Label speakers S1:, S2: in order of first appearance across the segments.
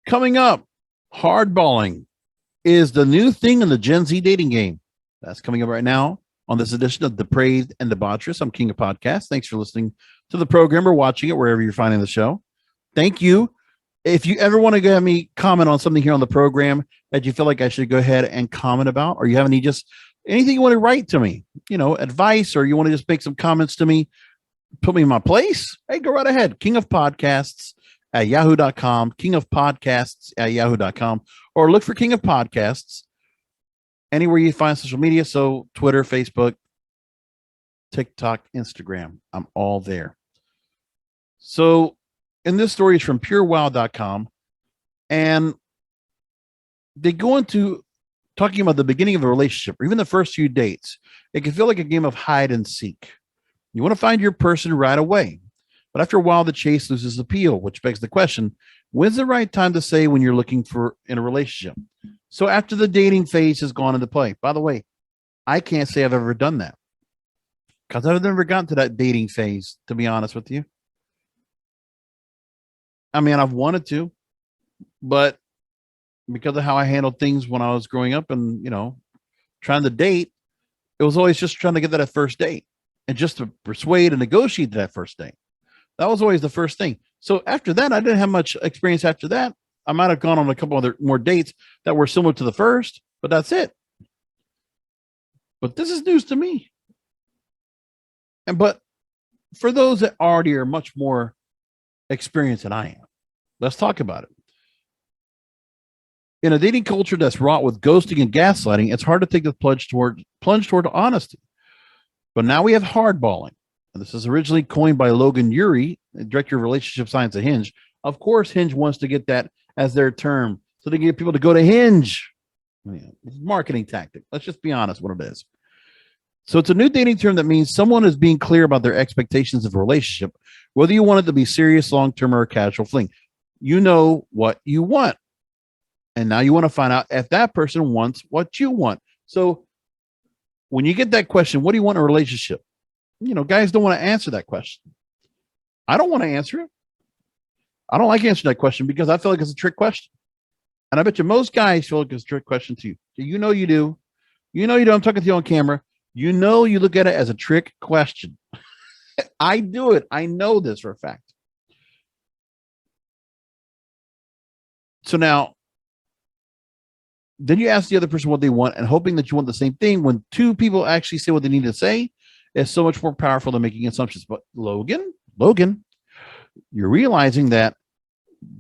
S1: Coming up, hardballing is the new thing in the Gen Z dating game. That's coming up right now on this edition of Depraved and Debaucherous. I'm King of Podcasts. Thanks for listening to the program or watching it wherever you're finding the show. Thank you. If you ever want to have me comment on something here on the program that you feel like I should go ahead and comment about, or you have anything you want to write to me, advice, or you want to just make some comments to me, put me in my place, hey, go right ahead. kingofpodcasts@yahoo.com, kingofpodcasts@yahoo.com, or look for King of Podcasts anywhere you find social media. So Twitter, Facebook, TikTok, Instagram, I'm all there. So, and this story is from purewow.com, and they go into talking about the beginning of a relationship or even the first few dates. It can feel like a game of hide and seek. You want to find your person right away, but after a while, the chase loses appeal, which begs the question, when's the right time to say when you're looking for in a relationship? So after the dating phase has gone into play, by the way, I can't say I've ever done that because I've never gotten to that dating phase, to be honest with you. I mean, I've wanted to, but because of how I handled things when I was growing up and, trying to date, it was always just trying to get that first date and just to persuade and negotiate that first date. That was always the first thing. So after that, I didn't have much experience after that. I might have gone on a couple other more dates that were similar to the first, but that's it. But this is news to me. But for those that already are much more experienced than I am, let's talk about it. In a dating culture that's wrought with ghosting and gaslighting, it's hard to take the plunge toward honesty. But now we have hardballing. And this is originally coined by Logan Ury, director of relationship science at Hinge. Of course, Hinge wants to get that as their term so they can get people to go to Hinge. It's a marketing tactic. Let's just be honest what it is. So it's a new dating term that means someone is being clear about their expectations of a relationship, whether you want it to be serious, long-term, or a casual fling. You know what you want. And now you want to find out if that person wants what you want. So when you get that question, what do you want in a relationship? Guys don't want to answer that question. I don't want to answer it. I don't like answering that question because I feel like it's a trick question. And I bet you most guys feel like it's a trick question too. So you do. You do. I'm talking to you on camera. You look at it as a trick question. I do it. I know this for a fact. So now, then you ask the other person what they want and hoping that you want the same thing. When two people actually say what they need to say, is so much more powerful than making assumptions. But Logan, you're realizing that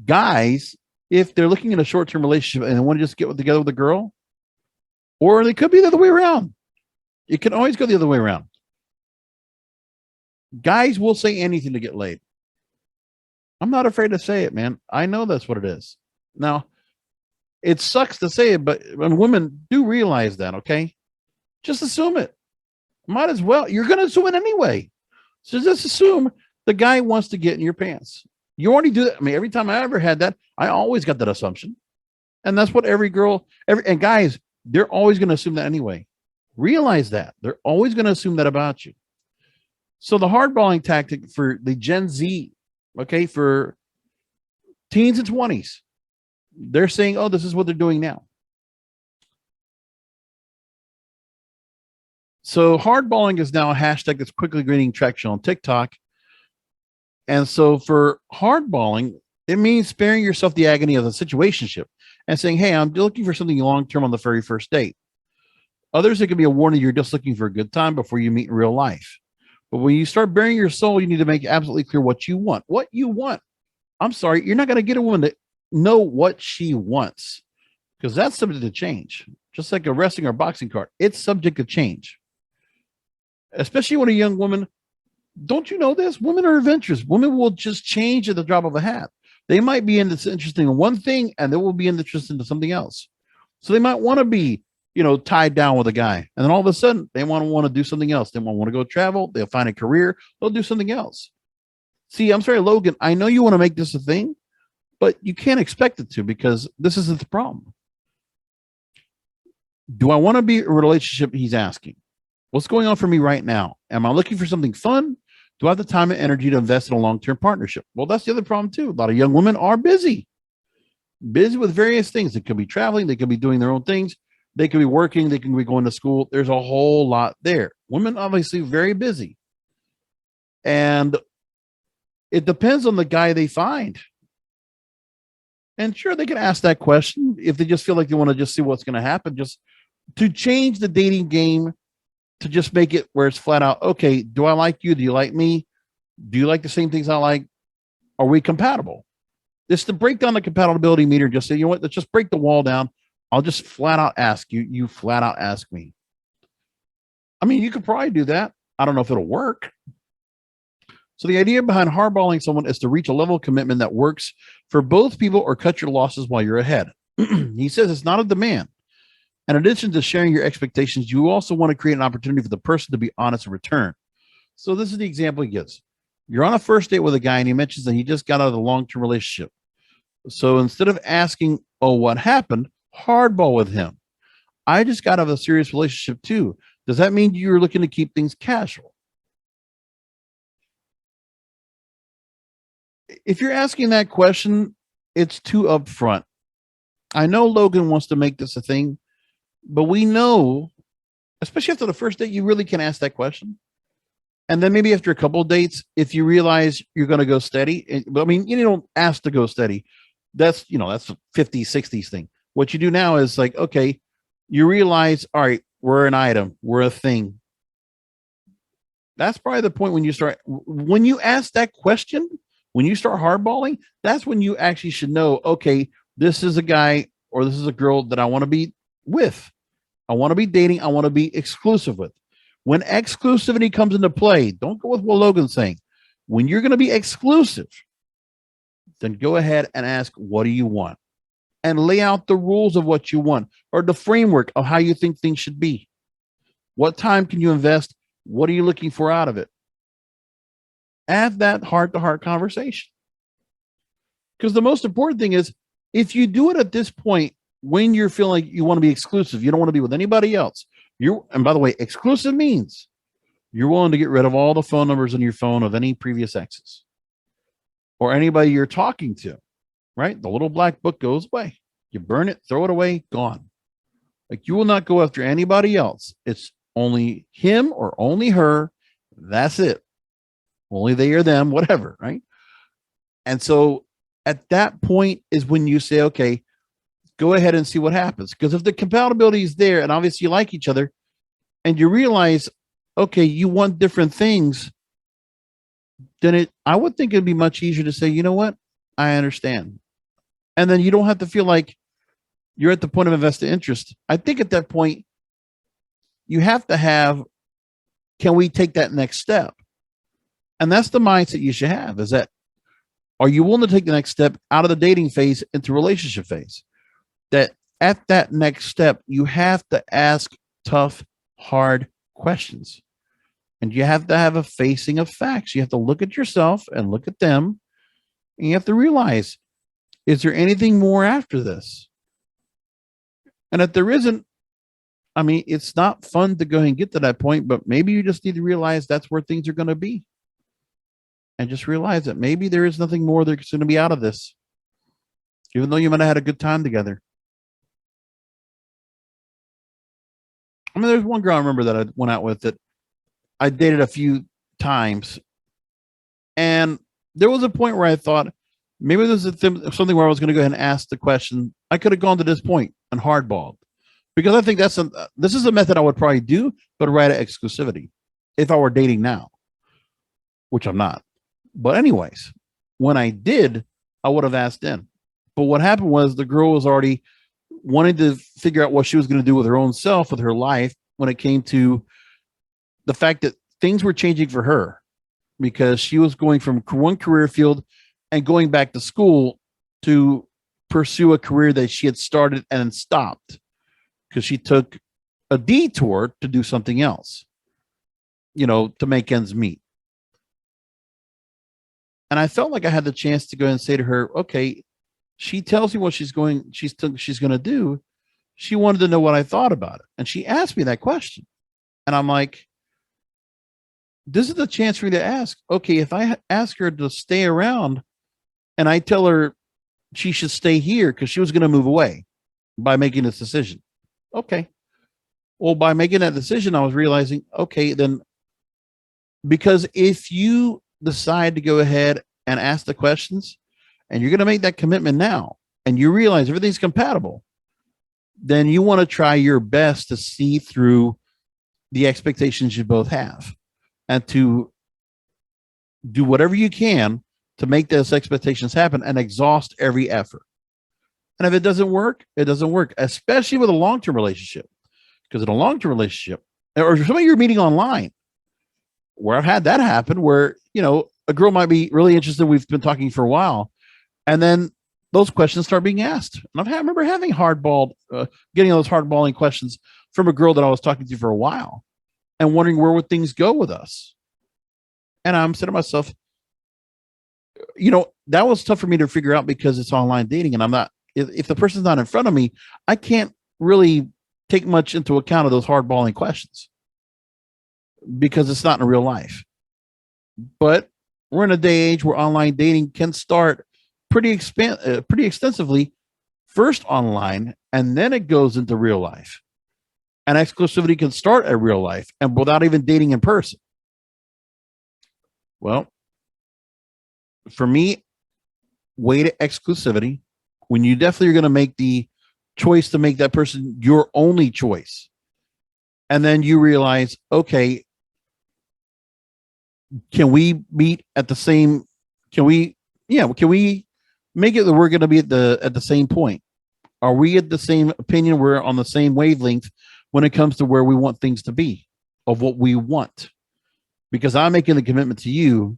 S1: guys, if they're looking at a short-term relationship and they want to just get together with a girl, or they could be the other way around. It can always go the other way around. Guys will say anything to get laid. I'm not afraid to say it, man. I know that's what it is. Now, it sucks to say it, but when women do realize that, okay, just assume it. Might as well. You're going to assume it anyway. So just assume the guy wants to get in your pants. You already do that. I mean, every time I ever had that, I always got that assumption. And that's what and guys, they're always going to assume that anyway. Realize that. They're always going to assume that about you. So the hardballing tactic for the Gen Z, okay, for teens and 20s, they're saying, oh, this is what they're doing now. So hardballing is now a hashtag that's quickly gaining traction on TikTok. And so for hardballing, it means sparing yourself the agony of the situationship and saying, hey, I'm looking for something long-term on the very first date. Others, it can be a warning you're just looking for a good time before you meet in real life. But when you start bearing your soul, you need to make absolutely clear what you want. What you want. I'm sorry, you're not going to get a woman to know what she wants because that's subject to change. Just like a wrestling or boxing card, it's subject to change. Especially when a young woman, don't you know this? Women are adventurous. Women will just change at the drop of a hat. They might be interested in one thing and they will be interested in something else. So they might want to be, tied down with a guy. And then all of a sudden they want to do something else. They want to go travel. They'll find a career. They'll do something else. See, I'm sorry, Logan, I know you want to make this a thing, but you can't expect it to because this isn't the problem. Do I want to be in a relationship? He's asking. What's going on for me right now? Am I looking for something fun? Do I have the time and energy to invest in a long-term partnership? Well, that's the other problem too. A lot of young women are busy. busy with various things. They could be traveling, they could be doing their own things, they could be working, they can be going to school. There's a whole lot there. Women obviously very busy. And it depends on the guy they find. And sure, they can ask that question if they just feel like they want to just see what's going to happen, just to change the dating game, to just make it where it's flat out, okay, do I like you? Do you like me? Do you like the same things I like? Are we compatible? It's to break down the compatibility meter. Just say, you know what, let's just break the wall down. I'll just flat out ask you. You flat out ask me. I mean, you could probably do that. I don't know if it'll work. So the idea behind hardballing someone is to reach a level of commitment that works for both people or cut your losses while you're ahead. He says it's not a demand. In addition to sharing your expectations, you also want to create an opportunity for the person to be honest in return. So this is the example he gives. You're on a first date with a guy and he mentions that he just got out of a long-term relationship. So instead of asking, oh, what happened? Hardball with him. I just got out of a serious relationship too. Does that mean you're looking to keep things casual? If you're asking that question, it's too upfront. I know Logan wants to make this a thing, but we know, especially after the first date, you really can ask that question. And then maybe after a couple of dates, if you realize you're going to go steady, I mean, you don't ask to go steady. That's a 50s, 60s thing. What you do now is like, okay, you realize, all right, we're an item, we're a thing. That's probably the point when you ask that question, when you start hardballing, that's when you actually should know, okay, this is a guy or this is a girl that I want to be with. I want to be dating. I want to be exclusive with. When exclusivity comes into play, don't go with what Logan's saying. When you're going to be exclusive, then go ahead and ask, what do you want? And lay out the rules of what you want or the framework of how you think things should be. What time can you invest? What are you looking for out of it? Have that heart-to-heart conversation. Because the most important thing is, if you do it at this point, when you're feeling like you want to be exclusive, you don't want to be with anybody else. And by the way, exclusive means you're willing to get rid of all the phone numbers in your phone of any previous exes or anybody you're talking to, right? The little black book goes away. You burn it, throw it away, gone. Like, you will not go after anybody else. It's only him or only her. That's it. Only they or them, whatever, right? And so at that point is when you say, okay, go ahead and see what happens. Because if the compatibility is there and obviously you like each other and you realize, okay, you want different things, then I would think it'd be much easier to say, you know what? I understand. And then you don't have to feel like you're at the point of invested interest. I think at that point, you have to have, can we take that next step? And that's the mindset you should have, is that, are you willing to take the next step out of the dating phase into relationship phase? That at that next step, you have to ask tough, hard questions. And you have to have a facing of facts. You have to look at yourself and look at them. And you have to realize, is there anything more after this? And if there isn't, I mean, it's not fun to go ahead and get to that point, but maybe you just need to realize that's where things are going to be. And just realize that maybe there is nothing more that's going to be out of this, even though you might have had a good time together. I mean, there's one girl I remember that I went out with that I dated a few times. And there was a point where I thought, maybe this is something where I was going to go ahead and ask the question. I could have gone to this point and hardballed, because I think this is a method I would probably do, but right at exclusivity if I were dating now, which I'm not. But anyways, when I did, I would have asked then. But what happened was the girl was already wanting to figure out what she was going to do with her own self, with her life, when it came to the fact that things were changing for her, because she was going from one career field and going back to school to pursue a career that she had started and stopped because she took a detour to do something else, to make ends meet. And I felt like I had the chance to go and say to her, okay, she tells me what she's going to do. She wanted to know what I thought about it. And she asked me that question. And I'm like, this is the chance for me to ask, okay, if I ask her to stay around and I tell her she should stay here because she was going to move away by making this decision. Okay. Well, by making that decision, I was realizing, okay, then because if you decide to go ahead and ask the questions and you're going to make that commitment now and you realize everything's compatible, then you want to try your best to see through the expectations you both have and to do whatever you can to make those expectations happen and exhaust every effort. And if it doesn't work, it doesn't work, especially with a long-term relationship. Because in a long-term relationship, or somebody you're meeting online, where I've had that happen, where, you know, a girl might be really interested. We've been talking for a while, and then those questions start being asked. And I remember having getting those hardballing questions from a girl that I was talking to for a while and wondering where would things go with us. And I'm saying to myself, you know, that was tough for me to figure out because it's online dating. And I'm not, if the person's not in front of me, I can't really take much into account of those hardballing questions because it's not in real life. But we're in a day age where online dating can start pretty extensively, first online, and then it goes into real life. And exclusivity can start at real life and without even dating in person. Well, for me, way to exclusivity, when you definitely are going to make the choice to make that person your only choice. And then you realize, okay, can we meet at the same, can we make it that we're going to be at the same point? Are we at the same opinion? We're on the same wavelength when it comes to where we want things to be, of what we want. Because I'm making the commitment to you.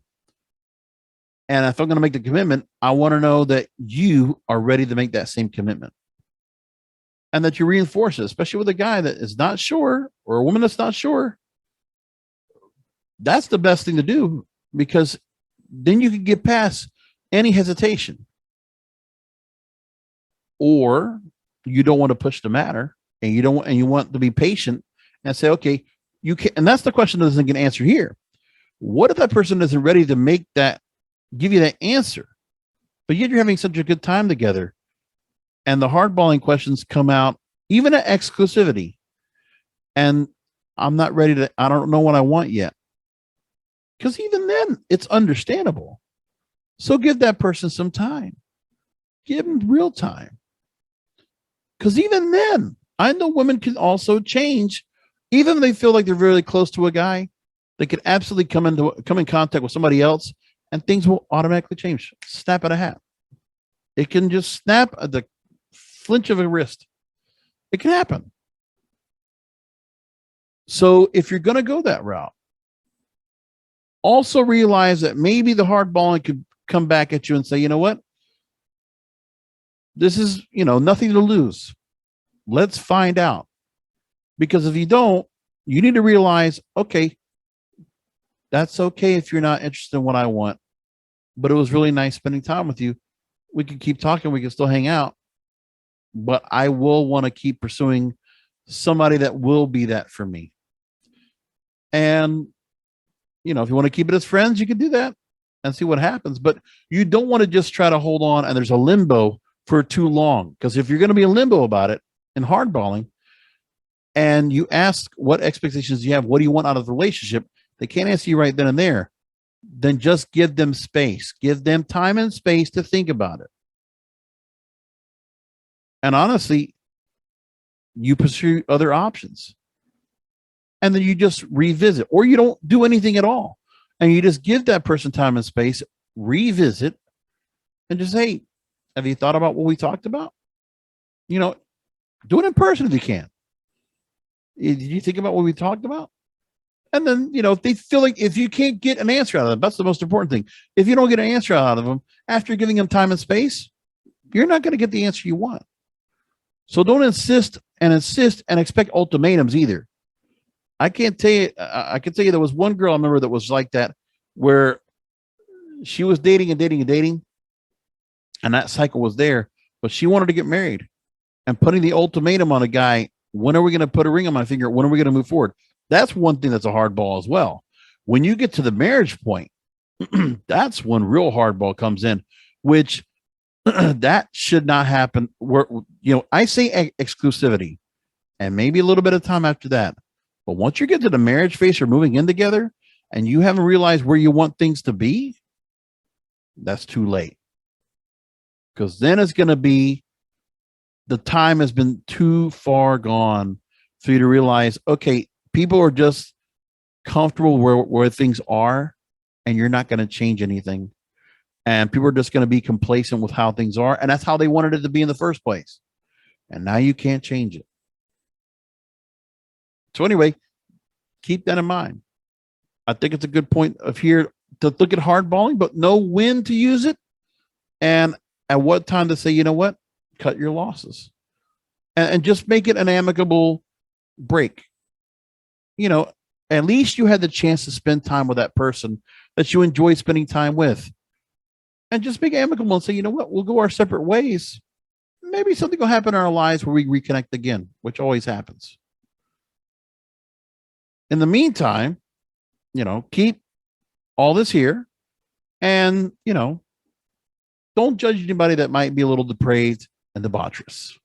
S1: And if I'm going to make the commitment, I want to know that you are ready to make that same commitment. And that you reinforce it, especially with a guy that is not sure or a woman that's not sure. That's the best thing to do, because then you can get past any hesitation. Or you don't want to push the matter, and you want to be patient and say, okay, you can. And that's the question that doesn't get answered here. What if that person isn't ready to give you that answer, but yet you're having such a good time together, and the hardballing questions come out, even at exclusivity, and I don't know what I want yet. Because even then, it's understandable. So give that person some time. Give them real time. Because even then, I know women can also change. Even if they feel like they're really close to a guy, they could absolutely come in contact with somebody else, and things will automatically change. Snap at a hat. It can just snap at the flinch of a wrist. It can happen. So if you're going to go that route, also realize that maybe the hardballing could come back at you and say, you know what? This is, nothing to lose. Let's find out. Because if you don't, you need to realize, okay, that's okay if you're not interested in what I want, but it was really nice spending time with you. We can keep talking. We can still hang out, but I will want to keep pursuing somebody that will be that for me. And, if you want to keep it as friends, you can do that and see what happens, but you don't want to just try to hold on and there's a limbo for too long. Because if you're going to be in limbo about it in hardballing, and you ask what expectations you have, what do you want out of the relationship? They can't answer you right then and there. Then just give them space. Give them time and space to think about it. And honestly, you pursue other options. And then you just revisit, or you don't do anything at all. And you just give that person time and space, revisit, and just, hey, have you thought about what we talked about? Do it in person if you can. Did you think about what we talked about? And then, if they feel like, if you can't get an answer out of them, that's the most important thing. If you don't get an answer out of them after giving them time and space, you're not going to get the answer you want. So don't insist and expect ultimatums either. I can tell you there was one girl I remember that was like that, where she was dating and dating and dating, and that cycle was there, but she wanted to get married, and putting the ultimatum on a guy, when are we going to put a ring on my finger? When are we going to move forward? That's one thing that's a hardball as well. When you get to the marriage point, that's when real hardball comes in, which That should not happen. I say exclusivity and maybe a little bit of time after that. But once you get to the marriage phase or moving in together and you haven't realized where you want things to be, that's too late. Because then it's going to be the time has been too far gone for you to realize, okay, people are just comfortable where things are and you're not going to change anything. And people are just going to be complacent with how things are. And that's how they wanted it to be in the first place. And now you can't change it. So anyway, keep that in mind. I think it's a good point of here to look at hardballing, but know when to use it and at what time to say, you know what, cut your losses and just make it an amicable break. At least you had the chance to spend time with that person that you enjoy spending time with and just make it amicable and say, you know what, we'll go our separate ways. Maybe something will happen in our lives where we reconnect again, which always happens. In the meantime, keep all this here and, don't judge anybody that might be a little depraved and debaucherous.